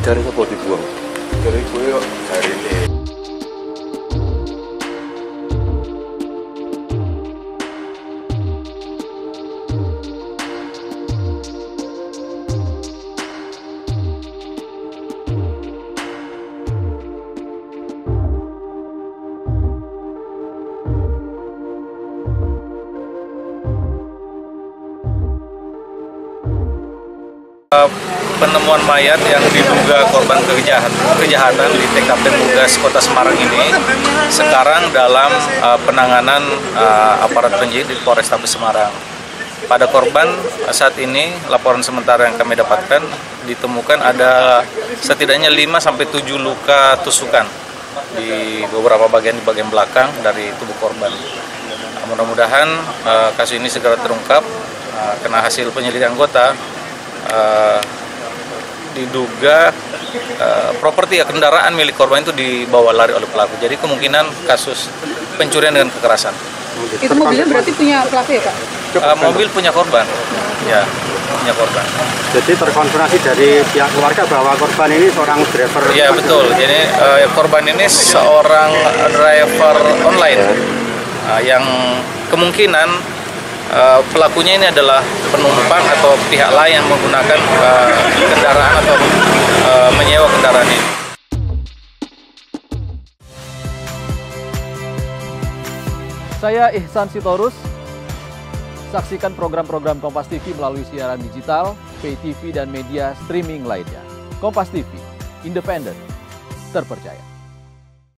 Dari apa dibuang? Dari gue kok dari ini. Penemuan mayat yang diduga korban kejahatan di TKP Mugas Kota Semarang ini sekarang dalam penanganan aparat penyidik di Polrestabes Semarang. Pada korban saat ini laporan sementara yang kami dapatkan ditemukan ada setidaknya 5-7 luka tusukan di beberapa bagian belakang dari tubuh korban. Mudah-mudahan kasus ini segera terungkap karena hasil penyelidikan anggota diduga properti kendaraan milik korban itu dibawa lari oleh pelaku. Jadi kemungkinan kasus pencurian dengan kekerasan. Itu mobilnya berarti punya pelaku ya, Pak? Mobil punya korban, ya punya korban. Jadi terkonfirmasi dari pihak keluarga bahwa korban ini seorang driver. Ya betul. Jadi korban ini seorang driver online yang kemungkinan pelakunya ini adalah penumpang atau pihak lain yang menggunakan kendaraan atau menyewa kendaraan ini. Saya Ihsan Sitorus. Saksikan program-program Kompas TV melalui siaran digital, pay TV, dan media streaming lainnya. Kompas TV, independen, terpercaya.